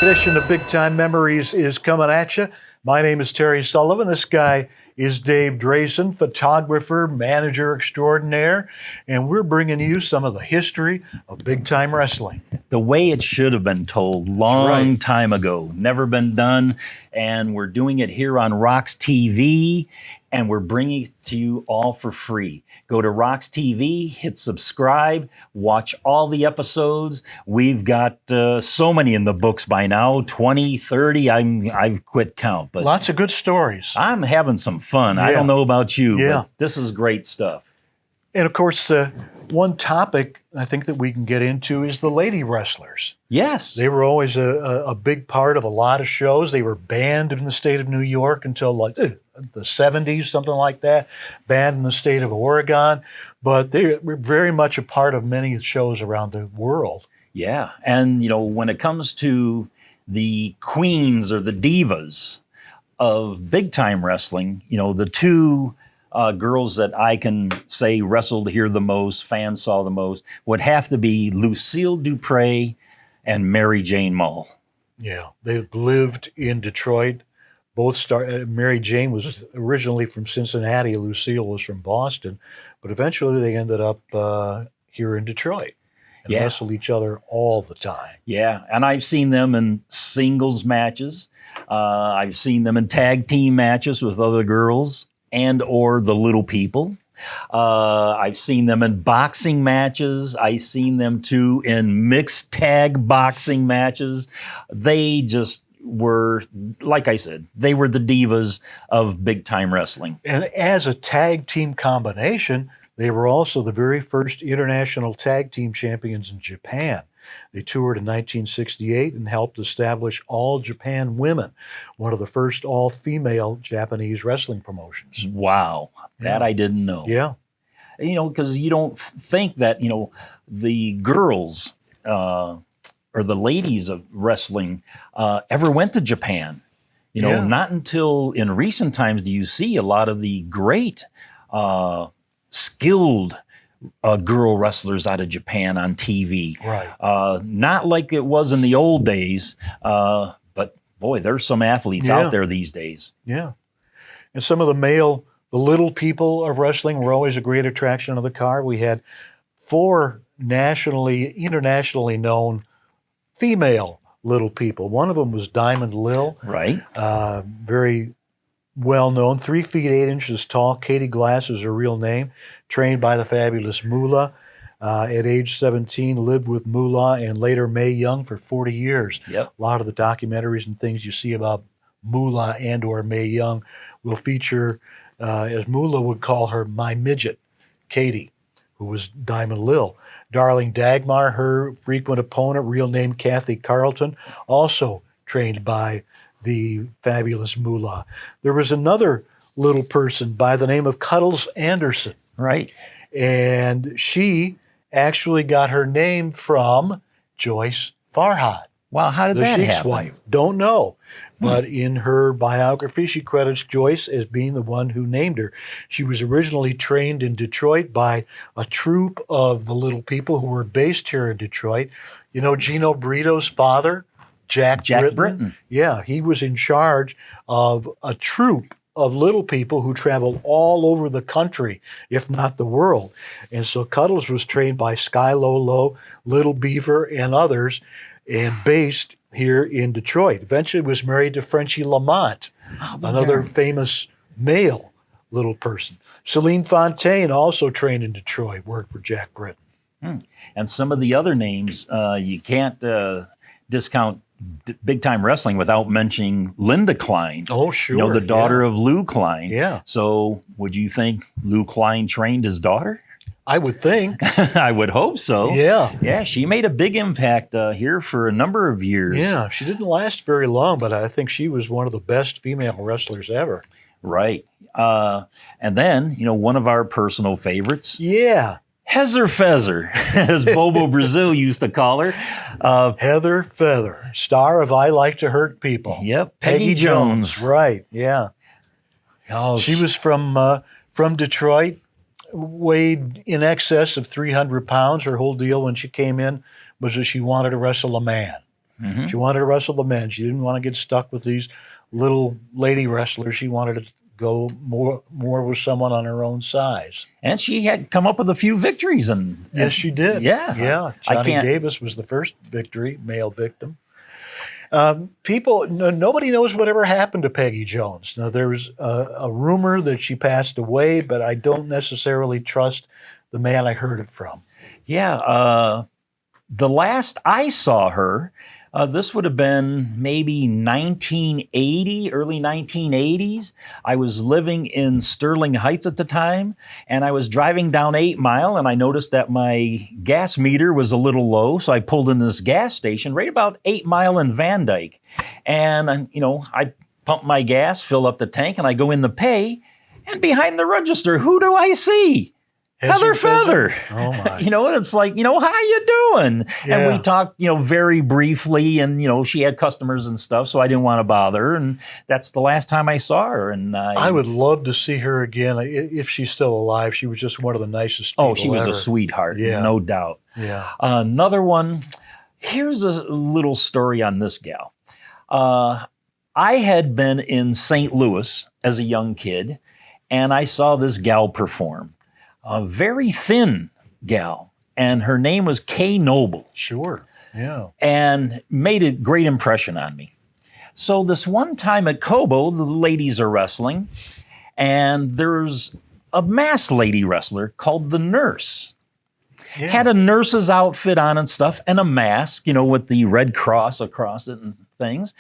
Edition of Bigtime Memories is coming at you. My name is Terry Sullivan. This guy is Dave Drason, photographer, manager extraordinaire, and we're bringing you some of the history of big-time wrestling. The way it should have been told long time ago. Never been done, and we're doing it here on Rocks TV, and we're bringing it to you all for free. Go to Rocks TV, hit subscribe, watch all the episodes. We've got so many in the books by now, 20, 30, I've quit count. But lots of good stories. I'm having some fun. I don't know about you, but this is great stuff. And of course, one topic I think that we can get into is the lady wrestlers. Yes. They were always a big part of a lot of shows. They were banned in the state of New York until like the 70s, something like that, banned in the state of Oregon. But they were very much a part of many shows around the world. Yeah. And, you know, when it comes to the queens or the divas of big time wrestling, you know, the two girls that I can say wrestled here the most, fans saw the most, would have to be Lucille Dupree and Mary Jane Mull. Yeah, they lived in Detroit. Both Mary Jane was originally from Cincinnati. Lucille was from Boston, but eventually they ended up here in Detroit and wrestled each other all the time. Yeah, and I've seen them in singles matches. I've seen them in tag team matches with other girls and or the little people. I've seen them in boxing matches. I've seen them too in mixed tag boxing matches. They just were, like I said, they were the divas of big time wrestling. And as a tag team combination, they were also the very first international tag team champions in Japan. They toured in 1968 and helped establish All Japan Women, one of the first all-female Japanese wrestling promotions. Wow, that I didn't know. Yeah. You know, because you don't think that, you know, the girls or the ladies of wrestling ever went to Japan. You know, not until in recent times do you see a lot of the great, skilled girl wrestlers out of Japan on TV. Right. Not like it was in the old days, but boy, there's some athletes out there these days. Yeah. And some of the little people of wrestling were always a great attraction of the card. We had 4 internationally known female little people. One of them was Diamond Lil. Right. Very well known, 3 feet 8 inches tall. Katie Glass is her real name. Trained by the Fabulous Moolah. At age 17, lived with Moolah and later Mae Young for 40 years. Yep. A lot of the documentaries and things you see about Moolah and or Mae Young will feature, as Moolah would call her, my midget, Katie, who was Diamond Lil. Darling Dagmar, her frequent opponent, real name Kathy Carlton, also trained by the Fabulous Moolah. There was another little person by the name of Cuddles Anderson. Right. And she actually got her name from Joyce Farhat. Wow, how did that Sheik's happen? wife. Don't know. But in her biography, she credits Joyce as being the one who named her. She was originally trained in Detroit by a troupe of the little people who were based here in Detroit. You know, Gino Brito's father, Jack Britton. Yeah, he was in charge of a troupe of little people who traveled all over the country, if not the world. And so Cuddles was trained by Sky Lolo, Little Beaver, and others, and based here in Detroit. Eventually was married to Frenchie Lamont, another famous male little person. Celine Fontaine, also trained in Detroit, worked for Jack Britton. And some of the other names, you can't discount big time wrestling without mentioning Linda Klein. Oh, sure. You know, the daughter of Lou Klein. Yeah. So would you think Lou Klein trained his daughter? I would think. I would hope so. Yeah. Yeah, she made a big impact here for a number of years. Yeah, she didn't last very long, but I think she was one of the best female wrestlers ever. Right. And then, you know, one of our personal favorites. Yeah. Heather Feather, as Bobo Brazil used to call her. Heather Feather, star of I Like to Hurt People. Yep, Peggy Jones. Right, yeah. Oh, she was from Detroit. weighed in excess of 300 pounds. Her whole deal when she came in was that she wanted to wrestle a man. Mm-hmm. She wanted to wrestle the men. She didn't want to get stuck with these little lady wrestlers. She wanted to go more with someone on her own size. And she had come up with a few victories. Yes, she did. Yeah. Johnny Davis was the first victory, male victim. Nobody knows whatever happened to Peggy Jones. Now, there was a rumor that she passed away, but I don't necessarily trust the man I heard it from. Yeah. The last I saw her, this would have been maybe 1980, early 1980s. I was living in Sterling Heights at the time, and I was driving down 8 Mile, and I noticed that my gas meter was a little low, so I pulled in this gas station right about 8 Mile in Van Dyke. And, I pump my gas, fill up the tank, and I go in to pay, and behind the register, who do I see? Heather Feather. Oh my. And it's like, how you doing? Yeah. And we talked, very briefly, and, she had customers and stuff, so I didn't want to bother her. And that's the last time I saw her. And I would love to see her again if she's still alive. She was just one of the nicest people she was ever. a sweetheart, Yeah. no doubt. Yeah. Another one, here's a little story on this gal. I had been in St. Louis as a young kid, and I saw this gal perform. A very thin gal, and her name was Kay Noble. Sure, yeah. And made a great impression on me. So this one time at Cobo, the ladies are wrestling, and there's a masked lady wrestler called the Nurse. Yeah. Had a nurse's outfit on and stuff, and a mask, with the red cross across it and things.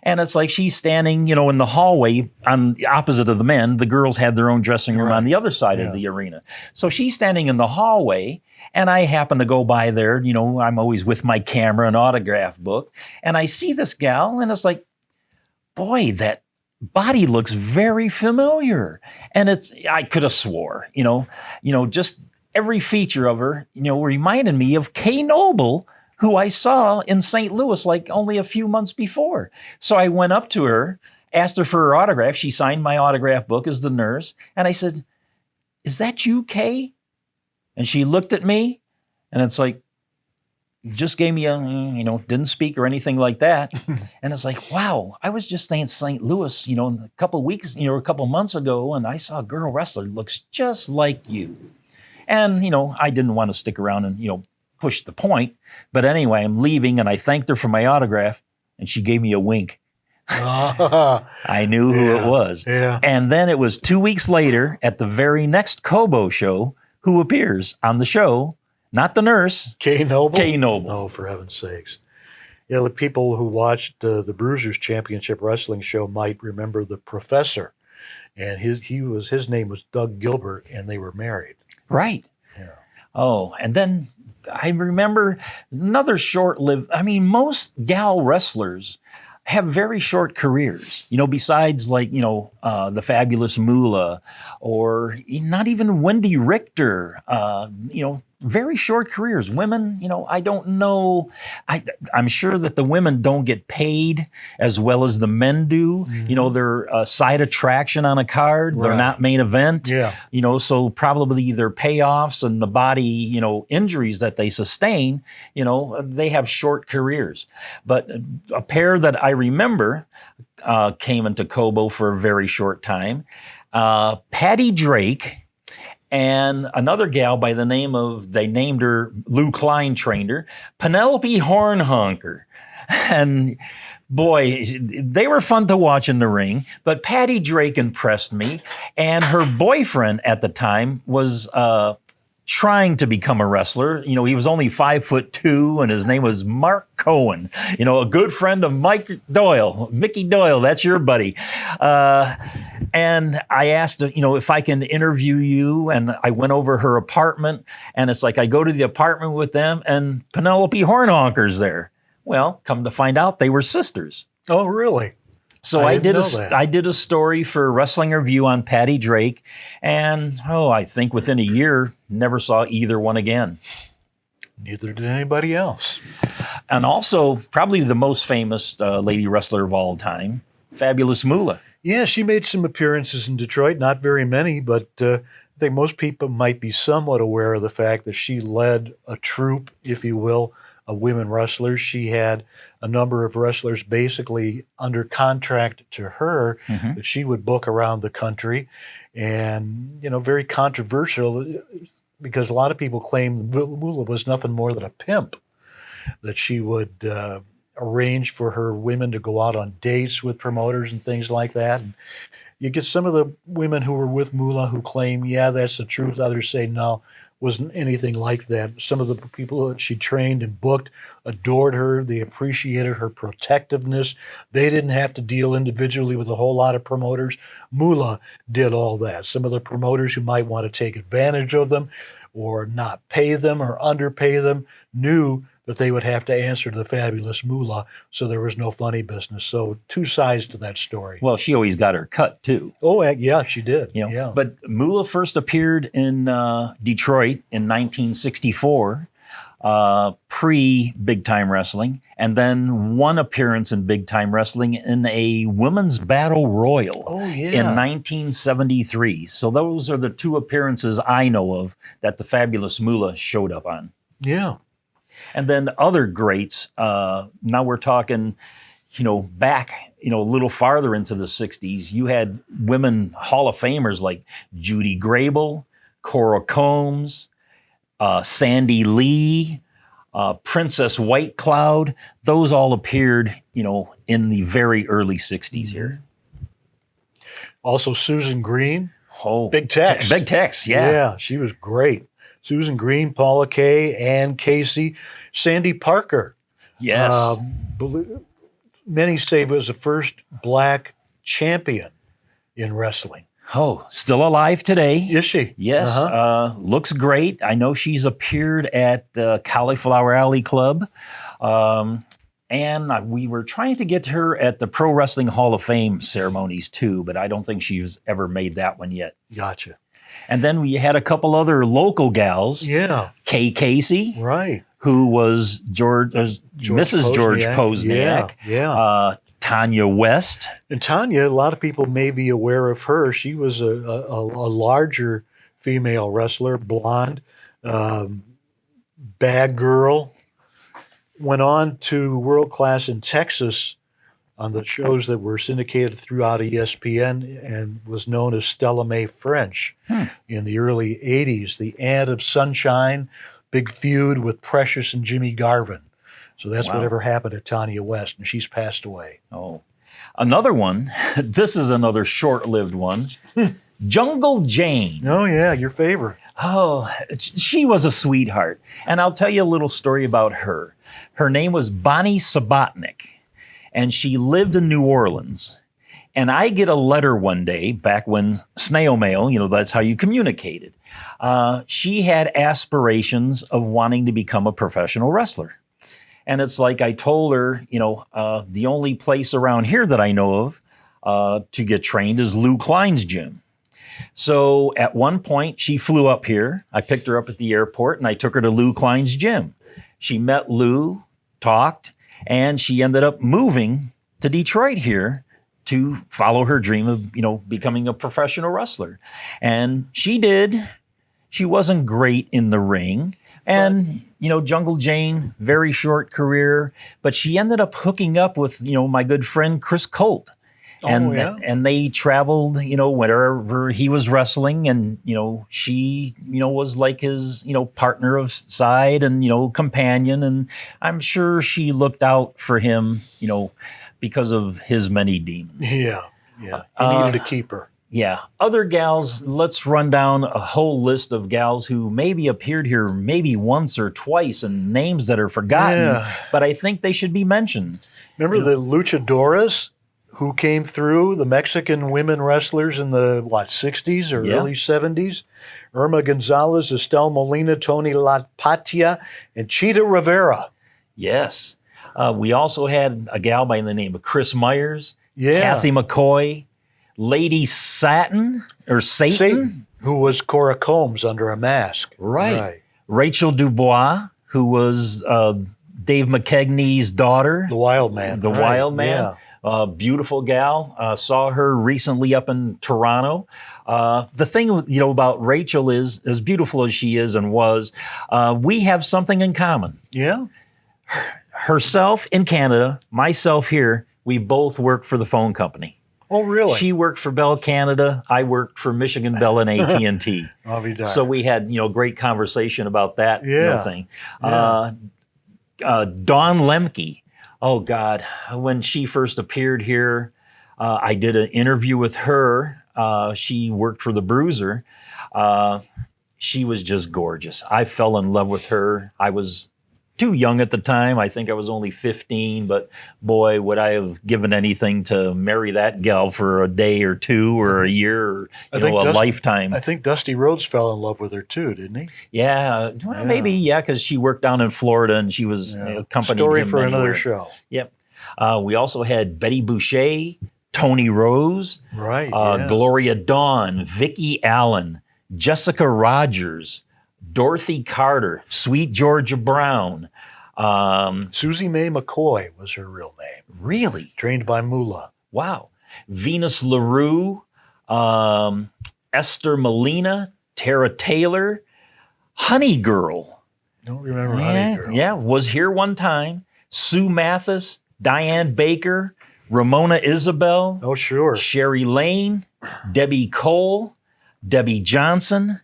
And it's like she's standing, in the hallway on the opposite of the men. The girls had their own dressing room on the other side of the arena. So she's standing in the hallway, and I happen to go by there. I'm always with my camera and autograph book. And I see this gal, and it's like, boy, that body looks very familiar. And I could have swore, just every feature of her, reminded me of Kay Noble, who I saw in St. Louis like only a few months before. So I went up to her, asked her for her autograph. She signed my autograph book as the Nurse. And I said, "Is that you, Kay?" And she looked at me, and it's like, just gave me a, didn't speak or anything like that. And it's like, wow, I was just in St. Louis, a couple weeks, a couple months ago, and I saw a girl wrestler looks just like you. And, I didn't want to stick around and, push the point. But anyway, I'm leaving, and I thanked her for my autograph, and she gave me a wink. I knew who it was. Yeah. And then it was 2 weeks later at the very next Cobo show who appears on the show, not the Nurse. Kay Noble? Kay Noble. Oh, for heaven's sakes. Yeah, the people who watched the Bruisers Championship Wrestling show might remember the Professor. And his name was Doug Gilbert, and they were married. Right. Yeah. Oh, and then I remember another short-lived, most gal wrestlers have very short careers, besides like, the Fabulous Moolah or not even Wendy Richter, very short careers. Women, I don't know. I'm sure that the women don't get paid as well as the men do. Mm-hmm. They're a side attraction on a card. Right. They're not main event. Yeah. So probably their payoffs and the body, injuries that they sustain, they have short careers. But a pair that I remember came into Cobo for a very short time. Patty Drake and another gal by the name of, they named her, Lou Klein trained her, Penelope Hornhonker. And boy, they were fun to watch in the ring, but Patty Drake impressed me. And her boyfriend at the time was trying to become a wrestler. He was only 5'2", and his name was Mark Cohen, a good friend of Mickey Doyle, that's your buddy. And I asked, if I can interview you, and I went over her apartment, and it's like I go to the apartment with them, and Penelope Hornhonker's there. Well, come to find out, they were sisters. Oh, really? So I did a story for Wrestling Review on Patty Drake, and I think within a year, never saw either one again. Neither did anybody else. And also, probably the most famous lady wrestler of all time, Fabulous Moolah. Yeah, she made some appearances in Detroit, not very many, but I think most people might be somewhat aware of the fact that she led a troupe, if you will, of women wrestlers. She had a number of wrestlers basically under contract to her that she would book around the country. And, very controversial because a lot of people claim Moolah was nothing more than a pimp, that she would arrange for her women to go out on dates with promoters and things like that. And you get some of the women who were with Moolah who claim, yeah, that's the truth. Others say, no, wasn't anything like that. Some of the people that she trained and booked adored her. They appreciated her protectiveness. They didn't have to deal individually with a whole lot of promoters. Moolah did all that. Some of the promoters who might want to take advantage of them or not pay them or underpay them knew that they would have to answer to the Fabulous Moolah, so there was no funny business. So two sides to that story. Well, she always got her cut too. Oh, yeah, she did. Yeah. But Moolah first appeared in Detroit in 1964, pre-Big-Time Wrestling, and then one appearance in Big-Time Wrestling in a Women's Battle Royal in 1973. So those are the two appearances I know of that the Fabulous Moolah showed up on. Yeah. And then other greats, now we're talking, back, a little farther into the 60s, you had women Hall of Famers like Judy Grable, Cora Combs, Sandy Lee, Princess White Cloud. Those all appeared, in the very early 60s here. Also Susan Green. Oh, Big Tex. Big Tex, yeah. Yeah, she was great. Susan Green, Paula Kay, Ann Casey, Sandy Parker. Yes. Many say was the first black champion in wrestling. Oh, still alive today. Is she? Yes. Looks great. I know she's appeared at the Cauliflower Alley Club. And we were trying to get her at the Pro Wrestling Hall of Fame ceremonies too, but I don't think she's ever made that one yet. Gotcha. And then we had a couple other local gals. Yeah. Kay Casey. Right. Who was Mrs. George Posniak. Yeah. Tanya West. And Tanya, a lot of people may be aware of her. She was a larger female wrestler, blonde, bad girl. Went on to world class in Texas on the shows that were syndicated throughout ESPN and was known as Stella Mae French in the early 80s. The Aunt of Sunshine, big feud with Precious and Jimmy Garvin. So that's whatever happened to Tanya West, and she's passed away. Oh. Another one, this is another short-lived one, Jungle Jane. Oh, yeah, your favorite. Oh, she was a sweetheart. And I'll tell you a little story about her. Her name was Bonnie Subotnick, and she lived in New Orleans. And I get a letter one day, back when snail mail, that's how you communicated. She had aspirations of wanting to become a professional wrestler. And it's like I told her, the only place around here that I know of to get trained is Lou Klein's gym. So at one point, she flew up here. I picked her up at the airport, and I took her to Lou Klein's gym. She met Lou, talked, and she ended up moving to Detroit here to follow her dream of, becoming a professional wrestler. And she did. She wasn't great in the ring. And, Jungle Jane, very short career, but she ended up hooking up with, my good friend Chris Colt. And they traveled, wherever he was wrestling, and, she, was like his, partner of side and, companion. And I'm sure she looked out for him, because of his many demons. Yeah. He needed to keep her. Yeah. Other gals, let's run down a whole list of gals who maybe appeared here maybe once or twice and names that are forgotten, but I think they should be mentioned. Remember the luchadoras who came through, the Mexican women wrestlers in the, 60s or early 70s? Irma Gonzalez, Estelle Molina, Tony LaPatia, and Cheetah Rivera. Yes. We also had a gal by the name of Chris Myers, Kathy McCoy, Lady Satan, who was Cora Combs under a mask. Right. Rachel Dubois, who was Dave McKegney's daughter. The Wild Man. Wild Man. Beautiful gal. Saw her recently up in Toronto. The thing, about Rachel is, as beautiful as she is and was, we have something in common. Yeah. Herself in Canada, myself here, we both work for the phone company. Oh, really? She worked for Bell Canada. I worked for Michigan Bell and AT&T. So we had, great conversation about that thing. Yeah. Dawn Lemke. Oh, God. When she first appeared here, I did an interview with her. She worked for the Bruiser. She was just gorgeous. I fell in love with her. I was too young at the time. I think I was only 15, but boy, would I have given anything to marry that gal for a day or two or a year or a lifetime. I think Dusty Rhodes fell in love with her too, didn't he? Yeah, well, maybe, because she worked down in Florida and she was accompanied Story him for anywhere. another show. Yep. We also had Betty Boucher, Tony Rose, right? Gloria Dawn, Vicki Allen, Jessica Rogers, Dorothy Carter, Sweet Georgia Brown. Susie Mae McCoy was her real name. Really? Trained by Moola. Wow. Venus LaRue, Esther Molina, Tara Taylor, Honey Girl. Don't remember Honey Girl. Yeah, was here one time. Sue Mathis, Diane Baker, Ramona Isabel. Oh, sure. Sherry Lane, Debbie Cole, Debbie Johnson,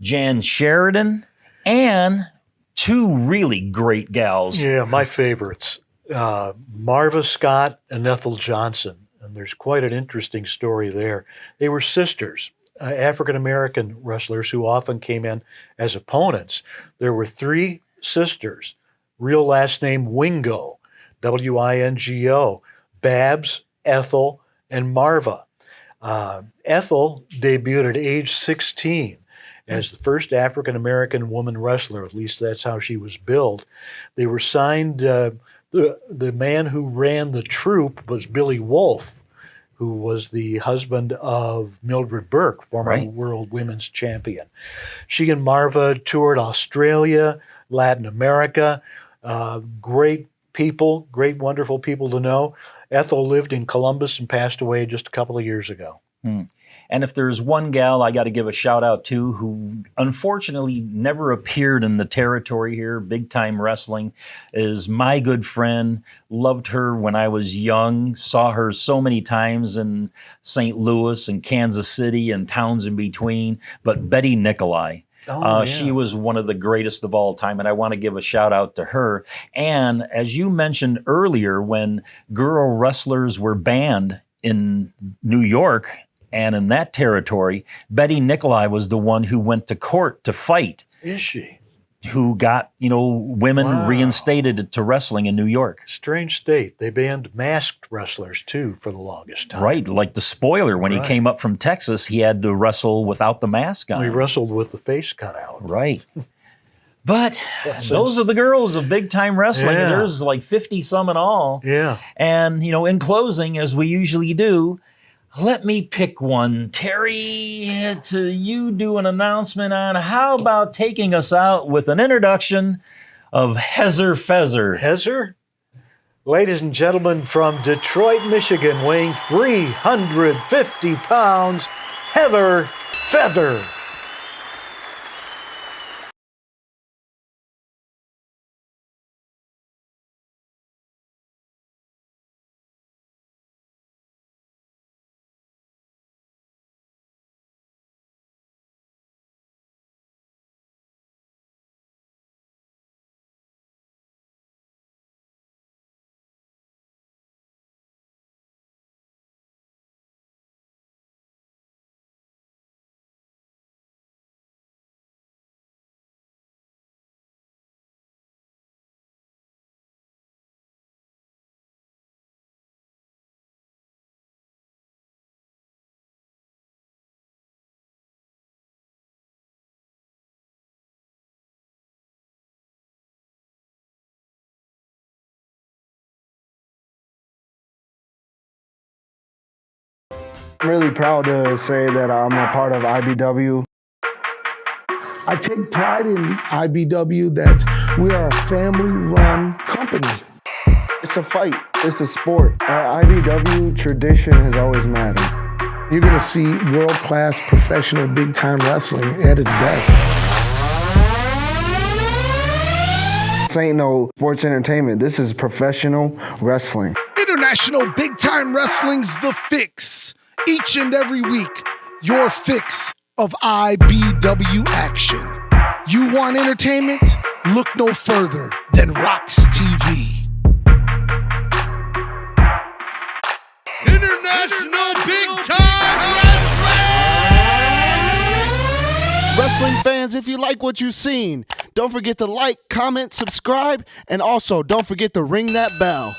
Jan Sheridan, and two really great gals. Yeah, my favorites, Marva Scott and Ethel Johnson. And there's quite an interesting story there. They were sisters, African-American wrestlers who often came in as opponents. There were three sisters, real last name Wingo, W-I-N-G-O, Babs, Ethel, and Marva. Ethel debuted at age 16 as the first African-American woman wrestler. At least that's how she was billed. They were signed, the man who ran the troupe was Billy Wolf, who was the husband of Mildred Burke, former world women's champion. She and Marva toured Australia, Latin America. Great people, great, wonderful people to know. Ethel lived in Columbus and passed away just a couple of years ago. And if there's one gal I got to give a shout out to who unfortunately never appeared in the territory here, Big Time Wrestling, is my good friend. Loved her when I was young, saw her so many times in St. Louis and Kansas City and towns in between, but Betty Nicolai. She was one of the greatest of all time, and I want to give a shout out to her. And as you mentioned earlier, when girl wrestlers were banned in New York and in that territory, Betty Nicolai was the one who went to court to fight. Is she? Who got, women reinstated to wrestling in New York. Strange state. They banned masked wrestlers, too, for the longest time. Right, like the Spoiler. When he came up from Texas, he had to wrestle without the mask on. He wrestled with the face cut out. Right. But those are the girls of Big Time Wrestling. Yeah. There's like 50-some in all. Yeah. And, in closing, as we usually do, let me pick one. Terry, to you do an announcement on how about taking us out with an introduction of Heather Feather. Heather? Ladies and gentlemen, from Detroit, Michigan, weighing 350 pounds, Heather Feather. I'm really proud to say that I'm a part of IBW. I take pride in IBW that we are a family-run company. It's a fight. It's a sport. At IBW, tradition has always mattered. You're going to see world-class professional big-time wrestling at its best. This ain't no sports entertainment. This is professional wrestling. International Big Time Wrestling's The Fix. Each and every week, your fix of IBW action. You want entertainment? Look no further than Rocks TV. International Big Time Wrestling! Wrestling fans, if you like what you've seen, don't forget to like, comment, subscribe, and also don't forget to ring that bell.